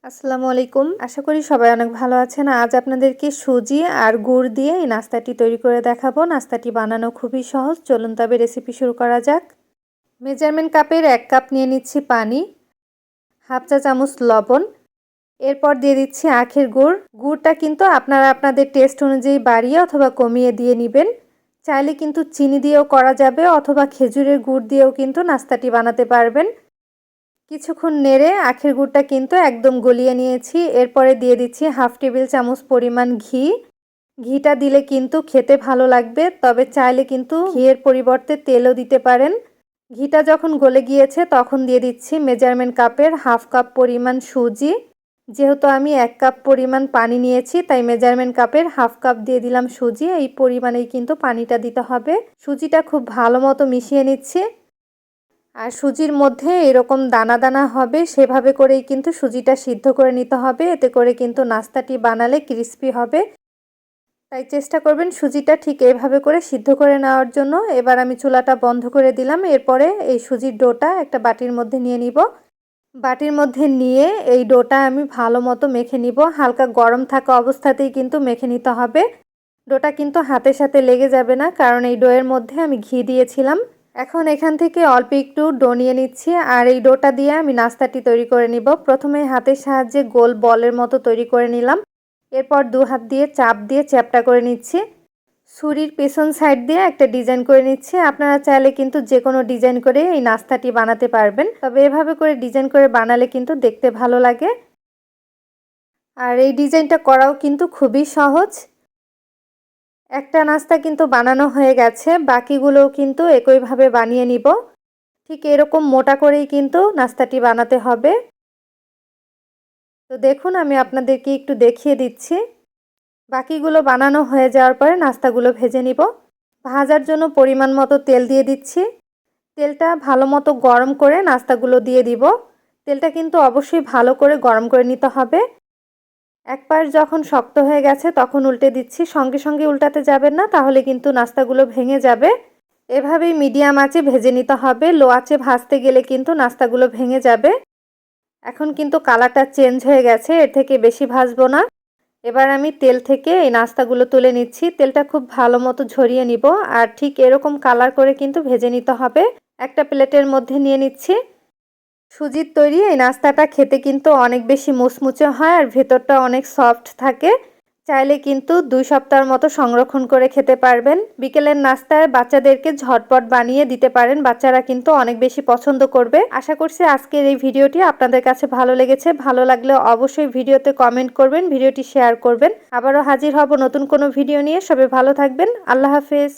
আসসালামু আলাইকুম। আশা করি সবাই অনেক ভালো আছেন। আজ আপনাদেরকে সুজি আর গুড় দিয়ে এই নাস্তাটি তৈরি করে দেখাবো। নাস্তাটি বানানো খুবই সহজ। চলুন তবে রেসিপি শুরু করা যাক। মেজারমেন্ট কাপের 1 কাপ নিয়ে নিচ্ছি পানি, হাফ চা চামচ লবণ, এরপর দিয়ে দিচ্ছি আখের গুড়। গুড়টা কিন্তু আপনারা আপনাদের টেস্ট অনুযায়ী বাড়িয়ে অথবা কমিয়ে দিয়ে নেবেন। চাইলে কিন্তু চিনি দিয়েও করা যাবে অথবা খেজুরের গুড় দিয়েও কিন্তু নাস্তাটি বানাতে পারবেন। কিছুক্ষণ নেড়ে আখের গুড়টা কিন্তু একদম গলিয়ে নিয়েছি। এরপরে দিয়ে দিচ্ছি হাফ টেবিল চামচ পরিমাণ ঘি। ঘিটা দিলে কিন্তু খেতে ভালো লাগবে, তবে চাইলে কিন্তু ঘিয়ের পরিবর্তে তেলও দিতে পারেন। ঘিটা যখন গলে গিয়েছে তখন দিয়ে দিচ্ছি মেজারমেন্ট কাপের হাফ কাপ পরিমাণ সুজি। যেহেতু আমি 1 কাপ পরিমাণ পানি নিয়েছি তাই মেজারমেন্ট কাপের হাফ কাপ দিয়ে দিলাম সুজি। এই পরিমাণেই কিন্তু পানিটা দিতে হবে। সুজিটা খুব ভালো মতো মিশিয়ে নিচ্ছি। আর সুজির মধ্যে এরকম দানা দানা হবে সেভাবে করেই কিন্তু সুজিটা সিদ্ধ করে নিতে হবে। এতে করে কিন্তু নাস্তাটি বানালে ক্রিস্পি হবে। তাই চেষ্টা করবেন সুজিটা ঠিক এইভাবে করে সিদ্ধ করে নেওয়ার জন্য। এবার আমি চুলাটা বন্ধ করে দিলাম। এরপরে এই সুজির ডোটা একটা বাটির মধ্যে নিয়ে নিব। বাটির মধ্যে নিয়ে এই ডোটা আমি ভালো মতো মেখে নিব। হালকা গরম থাকা অবস্থাতেই কিন্তু মেখে নিতে হবে। ডোটা কিন্তু হাতের সাথে লেগে যাবে না, কারণ এই ডোয়ের মধ্যে আমি ঘি দিয়েছিলাম। এখন এখান থেকে অল্প একটু ডো নিয়ে নিচ্ছি আর এই ডোটা দিয়ে আমি নাস্তাটি তৈরি করে নিব। প্রথমে হাতের সাহায্যে গোল বলের মতো তৈরি করে নিলাম। এরপর 2 হাত দিয়ে চাপ দিয়ে চ্যাপ্টা করে নিচ্ছি। ছুরির পেছন সাইড দিয়ে একটা ডিজাইন করে নিচ্ছি। আপনারা চাইলে কিন্তু যে কোনো ডিজাইন করে এই নাস্তাটি বানাতে পারবেন, তবে এভাবে করে ডিজাইন করে বানালে কিন্তু দেখতে ভালো লাগে। আর এই ডিজাইনটা করাও কিন্তু খুবই সহজ। একটা নাস্তা কিন্তু বানানো হয়ে গেছে, বাকিগুলোও কিন্তু একইভাবে বানিয়ে নিব। ঠিক এরকম মোটা করেই কিন্তু নাস্তাটি বানাতে হবে। তো দেখুন আমি আপনাদেরকে একটু দেখিয়ে দিচ্ছি। বাকিগুলো বানানো হয়ে যাওয়ার পরে নাস্তাগুলো ভেজে নিব। ভাজার জন্য পরিমাণ মতো তেল দিয়ে দিচ্ছি। তেলটা ভালো মতো গরম করে নাস্তাগুলো দিয়ে দিব। তেলটা কিন্তু অবশ্যই ভালো করে গরম করে নিতে হবে। এক পাশ যখন শক্ত হয়ে গেছে তখন উল্টে দিচ্ছি। সঙ্গে সঙ্গে উল্টাতে যাবেন না, তাহলে কিন্তু নাস্তাগুলো ভেঙে যাবে। এভাবেই মিডিয়াম আঁচে ভেজে নিতে হবে। লো আঁচে ভাজতে গেলে কিন্তু নাস্তাগুলো ভেঙে যাবে। এখন কিন্তু কালারটা চেঞ্জ হয়ে গেছে, এর থেকে বেশি ভাজবো না। এবার আমি তেল থেকে এই নাস্তাগুলো তুলে নিচ্ছি। তেলটা খুব ভালো মতো ঝরিয়ে নিব আর ঠিক এরকম কালার করে কিন্তু ভেজে নিতে হবে। একটা প্লেটের মধ্যে নিয়ে নিচ্ছি। সুজির তৈরি এই নাস্তাটা খেতে কিন্তু অনেক বেশি মুচমুচে হয় আর ভেতরটা অনেক সফট থাকে। চাইলে কিন্তু 2 সপ্তাহের মতো সংরক্ষণ করে খেতে পারবেন। বিকেলের নাস্তায় বাচ্চাদেরকে ঝটপট বানিয়ে দিতে পারেন। বাচ্চারা কিন্তু অনেক বেশি পছন্দ করবে। আশা করছি আজকের এই ভিডিওটি আপনাদের কাছে ভালো লেগেছে। ভালো লাগলে অবশ্যই ভিডিওতে কমেন্ট করবেন, ভিডিওটি শেয়ার করবেন। আবারও হাজির হব নতুন কোনো ভিডিও নিয়ে। সবাই ভালো থাকবেন। আল্লাহ হাফেজ।